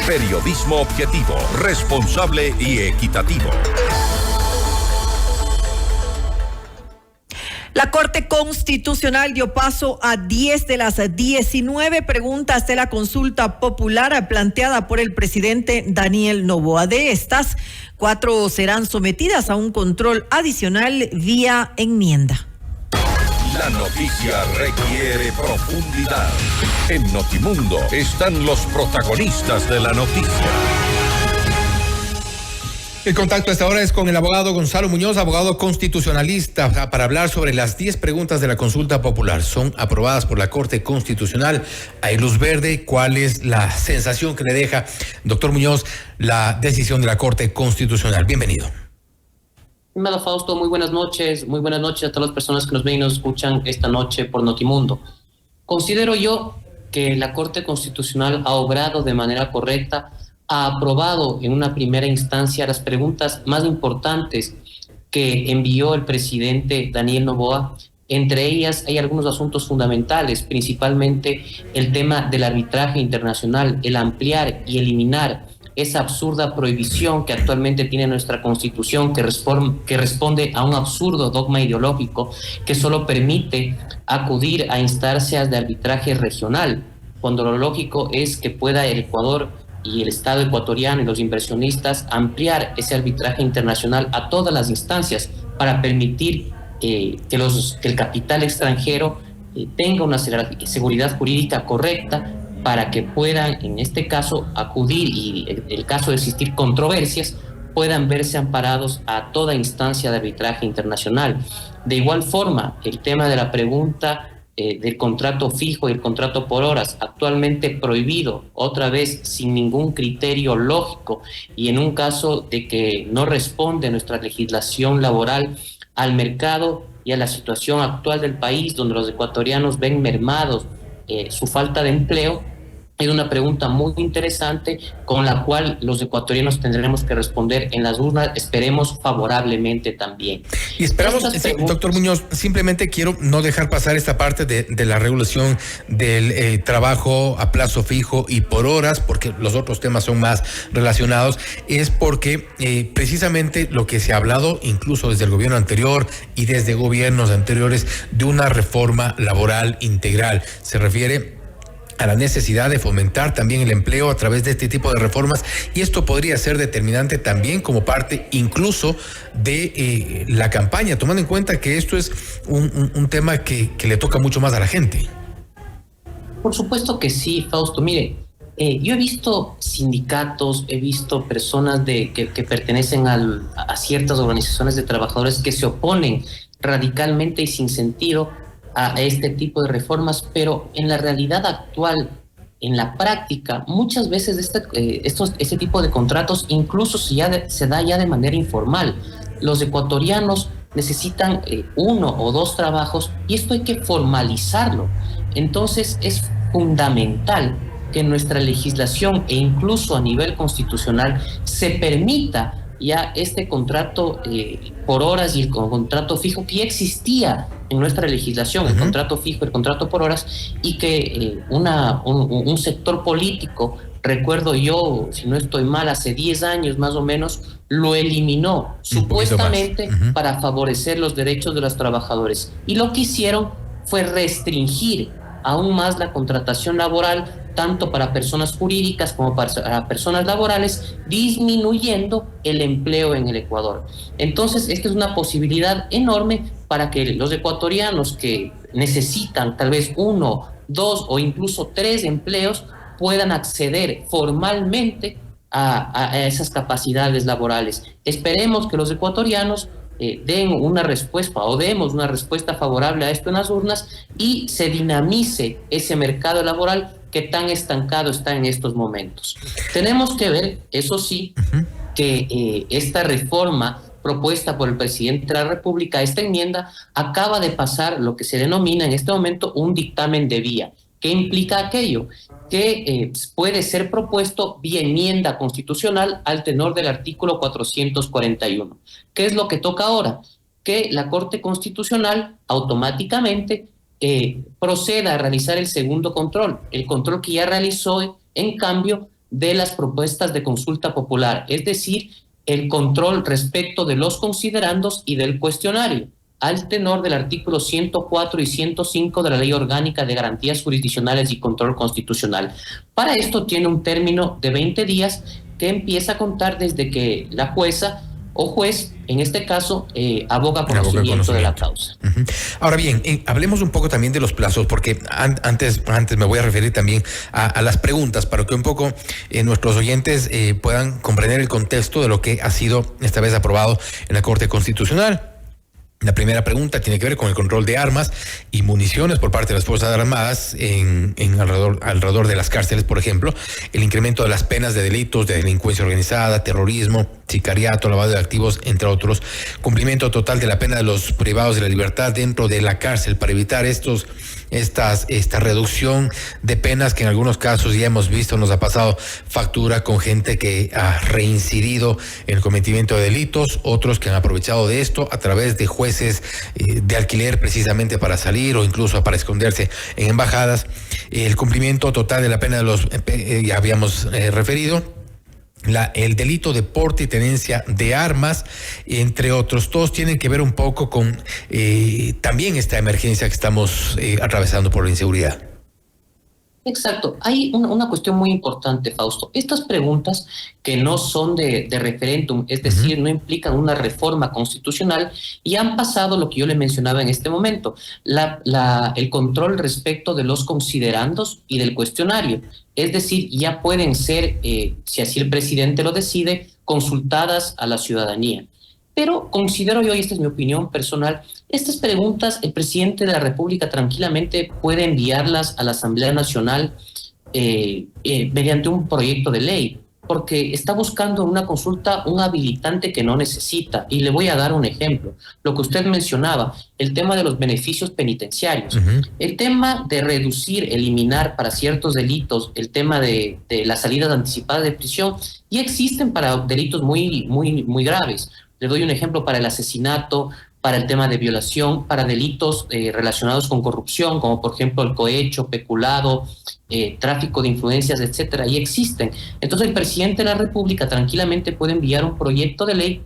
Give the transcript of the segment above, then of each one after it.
Periodismo objetivo, responsable y equitativo. La Corte Constitucional dio paso a 10 de las 19 preguntas de la consulta popular planteada por el presidente Daniel Noboa. De estas, 4 serán sometidas a un control adicional vía enmienda. La noticia requiere profundidad. En Notimundo están los protagonistas de la noticia. El contacto a esta hora es con el abogado Gonzalo Muñoz, abogado constitucionalista, para hablar sobre las 10 preguntas de la consulta popular. Son aprobadas por la Corte Constitucional. Hay luz verde. ¿Cuál es la sensación que le deja, doctor Muñoz, la decisión de la Corte Constitucional? Bienvenido. Estimado Fausto, muy buenas noches. Muy buenas noches a todas las personas que nos ven y nos escuchan esta noche por Notimundo. Considero yo que la Corte Constitucional ha obrado de manera correcta, ha aprobado en una primera instancia las preguntas más importantes que envió el presidente Daniel Noboa. Entre ellas hay algunos asuntos fundamentales, principalmente el tema del arbitraje internacional, el ampliar y eliminar esa absurda prohibición que actualmente tiene nuestra Constitución, que responde a un absurdo dogma ideológico que solo permite acudir a instancias de arbitraje regional, cuando lo lógico es que pueda el Ecuador y el Estado ecuatoriano y los inversionistas ampliar ese arbitraje internacional a todas las instancias para permitir que el capital extranjero tenga una seguridad jurídica correcta para que puedan, en este caso, acudir y en el caso de existir controversias, puedan verse amparados a toda instancia de arbitraje internacional. De igual forma, el tema de la pregunta del contrato fijo y el contrato por horas, actualmente prohibido, otra vez sin ningún criterio lógico, y en un caso de que no responde nuestra legislación laboral al mercado y a la situación actual del país, donde los ecuatorianos ven mermados su falta de empleo. Es una pregunta muy interesante con la cual los ecuatorianos tendremos que responder en las urnas, esperemos favorablemente también. Y esperamos, doctor Muñoz, simplemente quiero no dejar pasar esta parte de la regulación del trabajo a plazo fijo y por horas, porque los otros temas son más relacionados, es porque precisamente lo que se ha hablado, incluso desde el gobierno anterior y desde gobiernos anteriores, de una reforma laboral integral. Se refiere a la necesidad de fomentar también el empleo a través de este tipo de reformas, y esto podría ser determinante también como parte incluso de la campaña, tomando en cuenta que esto es un tema que le toca mucho más a la gente. Por supuesto que sí, Fausto. Mire, yo he visto sindicatos, he visto personas que pertenecen a ciertas organizaciones de trabajadores que se oponen radicalmente y sin sentido a este tipo de reformas, pero en la realidad actual, en la práctica, muchas veces este tipo de contratos incluso se da ya de manera informal. Los ecuatorianos necesitan 1 o 2 trabajos y esto hay que formalizarlo. Entonces es fundamental que en nuestra legislación e incluso a nivel constitucional se permita ya este contrato por horas y el contrato fijo que ya existía en nuestra legislación, el contrato fijo, el contrato por horas, y que un sector político, recuerdo yo, si no estoy mal, hace 10 años más o menos, lo eliminó supuestamente para favorecer los derechos de los trabajadores. Y lo que hicieron fue restringir aún más la contratación laboral, tanto para personas jurídicas como para personas laborales, disminuyendo el empleo en el Ecuador. Entonces, esta es una posibilidad enorme para que los ecuatorianos que necesitan tal vez 1, 2 o incluso 3 empleos puedan acceder formalmente a esas capacidades laborales. Esperemos que los ecuatorianos demos una respuesta favorable a esto en las urnas y se dinamice ese mercado laboral que tan estancado está en estos momentos. Tenemos que ver, eso sí, que esta reforma propuesta por el presidente de la República, esta enmienda, acaba de pasar lo que se denomina en este momento un dictamen de vía. ¿Qué implica aquello? Que puede ser propuesto vía enmienda constitucional al tenor del artículo 441. ¿Qué es lo que toca ahora? Que la Corte Constitucional automáticamente proceda a realizar el segundo control, el control que ya realizó, en cambio, de las propuestas de consulta popular, es decir, el control respecto de los considerandos y del cuestionario, al tenor del artículo 104 y 105 de la Ley Orgánica de Garantías Jurisdiccionales y Control Constitucional. Para esto tiene un término de 20 días que empieza a contar desde que la jueza o juez, en este caso, aboga conocimiento de la causa. Uh-huh. Ahora bien, hablemos un poco también de los plazos, porque antes me voy a referir también a las preguntas, para que un poco nuestros oyentes puedan comprender el contexto de lo que ha sido esta vez aprobado en la Corte Constitucional. La primera pregunta tiene que ver con el control de armas y municiones por parte de las Fuerzas Armadas en alrededor de las cárceles, por ejemplo, el incremento de las penas de delitos de delincuencia organizada, terrorismo, sicariato, lavado de activos, entre otros, cumplimiento total de la pena de los privados de la libertad dentro de la cárcel para evitar esta reducción de penas que en algunos casos ya hemos visto, nos ha pasado factura con gente que ha reincidido en el cometimiento de delitos, otros que han aprovechado de esto a través de jueces de alquiler precisamente para salir o incluso para esconderse en embajadas, el cumplimiento total de la pena de los, ya habíamos referido, el delito de porte y tenencia de armas, entre otros. Todos tienen que ver un poco con también esta emergencia que estamos atravesando por la inseguridad. Exacto. Hay una cuestión muy importante, Fausto. Estas preguntas que no son de referéndum, es decir, no implican una reforma constitucional y han pasado lo que yo le mencionaba en este momento, el control respecto de los considerandos y del cuestionario. Es decir, ya pueden ser, si así el presidente lo decide, consultadas a la ciudadanía. Pero considero yo, y esta es mi opinión personal, estas preguntas el presidente de la República tranquilamente puede enviarlas a la Asamblea Nacional mediante un proyecto de ley, porque está buscando una consulta un habilitante que no necesita. Y le voy a dar un ejemplo. Lo que usted mencionaba, el tema de los beneficios penitenciarios, el tema de reducir, eliminar para ciertos delitos, el tema de las salidas anticipadas de prisión, y existen para delitos muy, muy, muy graves. Le doy un ejemplo para el asesinato, para el tema de violación, para delitos relacionados con corrupción, como por ejemplo el cohecho, peculado, tráfico de influencias, etcétera, y existen. Entonces el presidente de la República tranquilamente puede enviar un proyecto de ley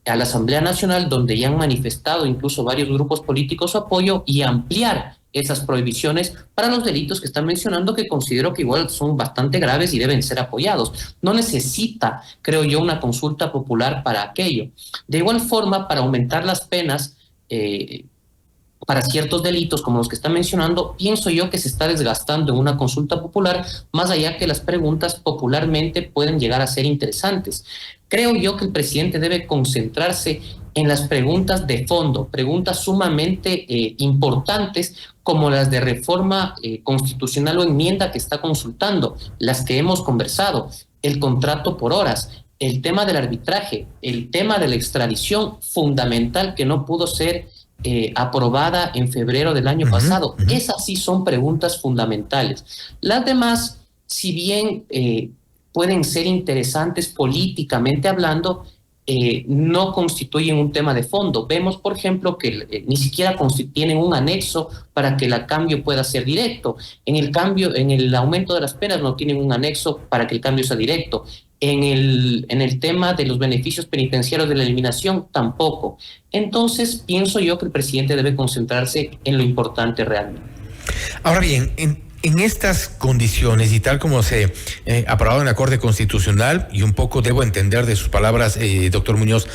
a la Asamblea Nacional, donde ya han manifestado incluso varios grupos políticos su apoyo, y ampliar esas prohibiciones para los delitos que están mencionando, que considero que igual son bastante graves y deben ser apoyados. No necesita, creo yo, una consulta popular para aquello. De igual forma, para aumentar las penas para ciertos delitos como los que está mencionando, pienso yo que se está desgastando en una consulta popular, más allá que las preguntas popularmente pueden llegar a ser interesantes. Creo yo que el presidente debe concentrarse en las preguntas de fondo, preguntas sumamente importantes como las de reforma constitucional o enmienda que está consultando, las que hemos conversado, el contrato por horas, el tema del arbitraje, el tema de la extradición fundamental que no pudo ser aprobada en febrero del año pasado. Esas sí son preguntas fundamentales. Las demás, si bien pueden ser interesantes políticamente hablando, no constituyen un tema de fondo. Vemos, por ejemplo, que ni siquiera tienen un anexo para que el cambio pueda ser directo. En el aumento de las penas no tienen un anexo para que el cambio sea directo. En el tema de los beneficios penitenciarios de la eliminación, tampoco. Entonces, pienso yo que el presidente debe concentrarse en lo importante realmente. Ahora bien, en estas condiciones y tal como se aprobado en la Corte Constitucional, y un poco debo entender de sus palabras, doctor Muñoz,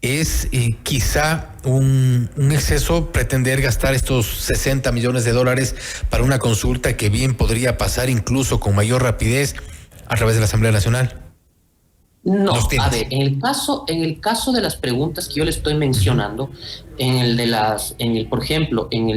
es quizá un exceso pretender gastar estos $60 millones para una consulta que bien podría pasar incluso con mayor rapidez a través de la Asamblea Nacional. No, a ver, en el caso de las preguntas que yo le estoy mencionando, por ejemplo, en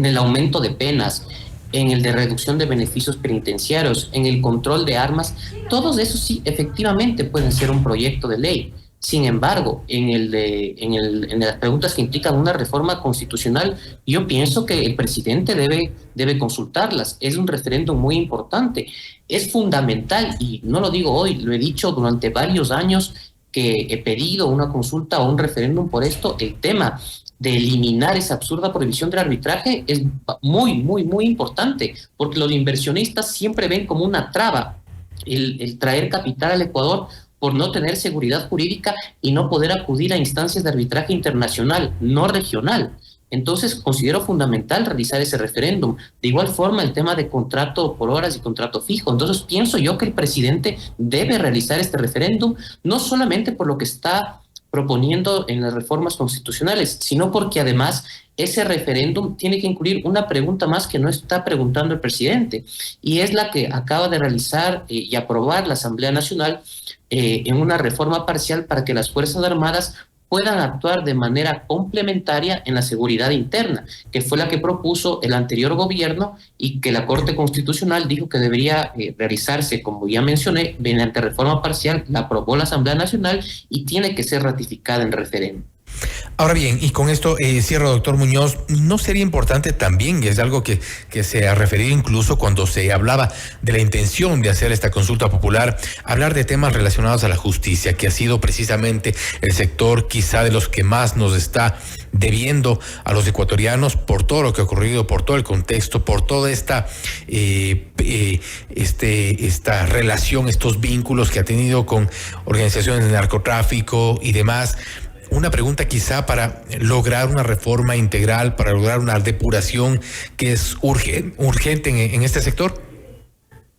el aumento de penas, en el de reducción de beneficios penitenciarios, en el control de armas, todos esos sí efectivamente pueden ser un proyecto de ley. Sin embargo, en las preguntas que implican una reforma constitucional, yo pienso que el presidente debe consultarlas. Es un referéndum muy importante. Es fundamental, y no lo digo hoy, lo he dicho durante varios años, que he pedido una consulta o un referéndum por esto. El tema de eliminar esa absurda prohibición del arbitraje es muy, muy, muy importante, porque los inversionistas siempre ven como una traba el traer capital al Ecuador por no tener seguridad jurídica y no poder acudir a instancias de arbitraje internacional, no regional. Entonces considero fundamental realizar ese referéndum. De igual forma el tema de contrato por horas y contrato fijo. Entonces pienso yo que el presidente debe realizar este referéndum, no solamente por lo que está proponiendo en las reformas constitucionales, sino porque además ese referéndum tiene que incluir una pregunta más que no está preguntando el presidente, y es la que acaba de realizar y aprobar la Asamblea Nacional en una reforma parcial para que las Fuerzas Armadas puedan actuar de manera complementaria en la seguridad interna, que fue la que propuso el anterior gobierno y que la Corte Constitucional dijo que debería realizarse, como ya mencioné, mediante reforma parcial. La aprobó la Asamblea Nacional y tiene que ser ratificada en referéndum. Ahora bien, y con esto cierro, doctor Muñoz, ¿no sería importante también, y es algo que se ha referido incluso cuando se hablaba de la intención de hacer esta consulta popular, hablar de temas relacionados a la justicia, que ha sido precisamente el sector quizá de los que más nos está debiendo a los ecuatorianos por todo lo que ha ocurrido, por todo el contexto, por toda esta relación, estos vínculos que ha tenido con organizaciones de narcotráfico y demás? Una pregunta quizá para lograr una reforma integral, para lograr una depuración que es urgente en este sector.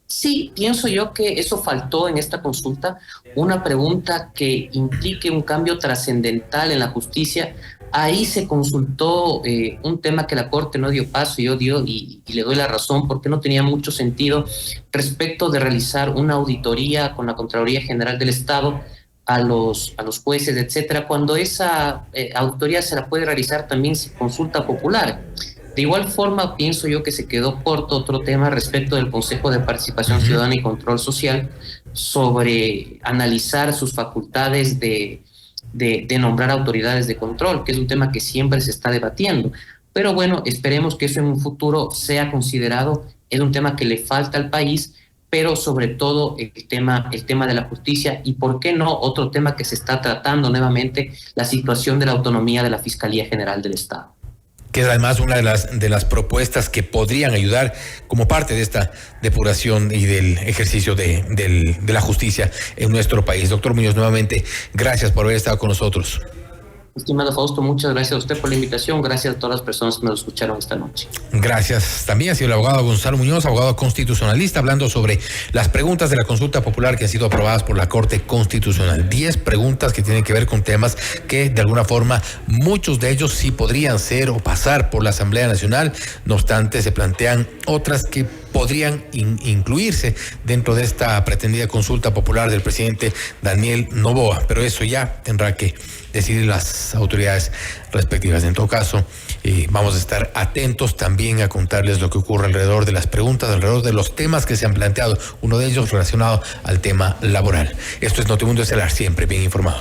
Sí, pienso yo que eso faltó en esta consulta, una pregunta que implique un cambio trascendental en la justicia. Ahí se consultó un tema que la Corte no dio paso, y le doy la razón, porque no tenía mucho sentido respecto de realizar una auditoría con la Contraloría General del Estado a los jueces, etcétera, cuando esa auditoría se la puede realizar también sin consulta popular. De igual forma, pienso yo que se quedó corto otro tema respecto del Consejo de Participación Ciudadana y Control Social, sobre analizar sus facultades de nombrar autoridades de control, que es un tema que siempre se está debatiendo. Pero bueno, esperemos que eso en un futuro sea considerado. Es un tema que le falta al país, pero sobre todo el tema de la justicia, y por qué no otro tema que se está tratando nuevamente, la situación de la autonomía de la Fiscalía General del Estado. Que es además una de las propuestas que podrían ayudar como parte de esta depuración y del ejercicio de la justicia en nuestro país. Doctor Muñoz, nuevamente, gracias por haber estado con nosotros. Estimado Fausto, muchas gracias a usted por la invitación. Gracias a todas las personas que nos escucharon esta noche. Gracias. También ha sido el abogado Gonzalo Muñoz, abogado constitucionalista, hablando sobre las preguntas de la consulta popular que han sido aprobadas por la Corte Constitucional. 10 preguntas que tienen que ver con temas que, de alguna forma, muchos de ellos sí podrían ser o pasar por la Asamblea Nacional. No obstante, se plantean otras que podrían incluirse dentro de esta pretendida consulta popular del presidente Daniel Noboa, pero eso ya tendrá que decidir las autoridades respectivas. En todo caso, vamos a estar atentos también a contarles lo que ocurre alrededor de las preguntas, alrededor de los temas que se han planteado, uno de ellos relacionado al tema laboral. Esto es Notimundo Estelar, siempre bien informados.